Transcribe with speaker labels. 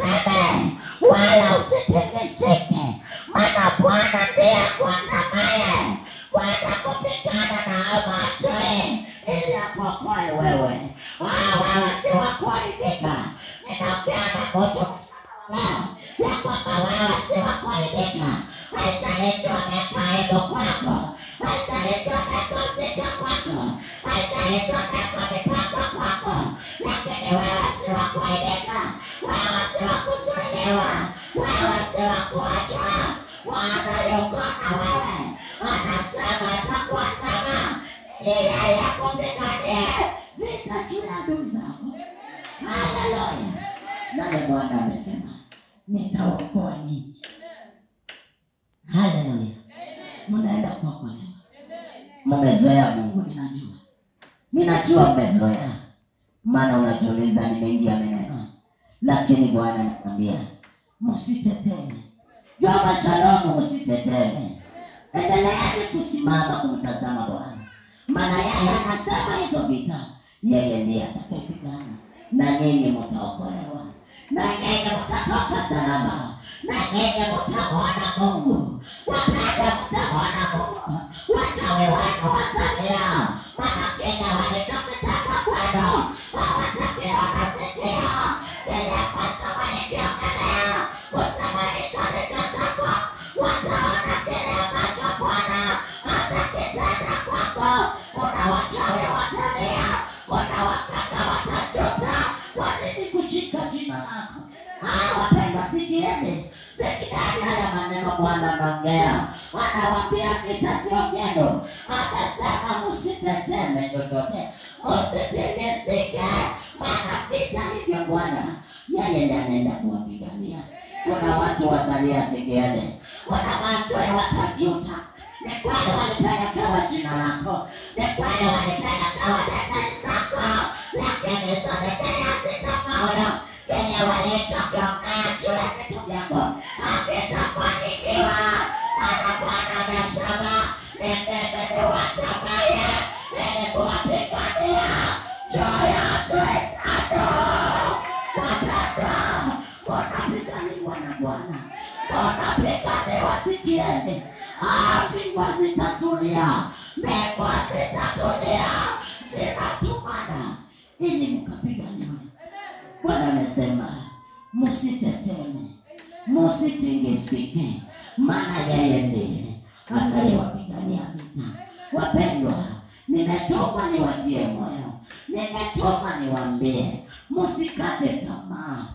Speaker 1: Amen. Wala usitikisike, maana Bwana ndiye akuandamaye kwenda kupigana na hao maadui ili akuokoe wewe. Wewe si wa kuaibika. Ninaongea na mtu ya kwamba wewe si wa kuaibika. Haijalishi wameka aibu kwako, haijalishi wameka uzito kwako, haijalishi wameka mipango kwako, lakini wewe si wa kuaibika. Wewe si wa kuzuiliwa, wewe si wa kuachwa. Bwana yuko na wewe, anasema atakuandama ili yeye akupiganie vita juu ya adui zako. Haleluya. Naye Bwana amesema nitaokoa ninyi. Haleluya. Mnaenda kuokolewa. Mmezoea Mungu, ninajua. Ninajua mmezoea. Maana unajiuliza nimeingia meneno. Lakini Bwana anakuambia msiteteme. Jomba Shalom, msiteteme. Endeleeni kusimama kumtazama Bwana. Maana yeye anasema hizo vita yeye ndiye atakayepigana. Na nyinyi mtaokolewa. Na nyinyi mtatoka salama. Na nyinyi mtamwona Mungu. Wapenda mtamwona Mungu. Wachawi wenu watalia. Maana Kenya walitaka kwenu. Hawataki wanasikia. Kenya watu walikiongelea. Usamaritan itatakwa. Wataona kile ambacho Bwana atakitenda kwako. Kuna wachawi watalia. Kuna wakaka watajuta. Wanini kushika jina lako. Wapenda sikieni. Sikieni haya maneno Bwana anaongea. Anawaambia vita sio vyenu. Anasema msiteteme chochote. Msitikisike. Maana vita hivyo Bwana yeye ndiye anaenda kuwapigania. Kuna watu watalia, sikieni. Kuna watu watajuta. Ni kweli walipeleka jina lako. Ni kweli walipeleka desturi zako. Lakini zote Kenya zitafaulu. Kenya walitokiongea juu ya vitu vyako havitafanikiwa. Maana Bwana amesema nendeni niwatamaye ili kuwapigania juu ya adui zako. Wapendwa, wanapiganiwa na Bwana. Wanapiganiwa, sikieni. Mbingu zitatulia. Mbingu zitatulia. Zinatumana ili mkapiganiwe. Bwana amesema msiteteme, msitingisike, maana yeye ndiye anayewapigania vita. Wapendwa, nimetuma niwatie moyo, nimetuma niwaambie msikate tamaa.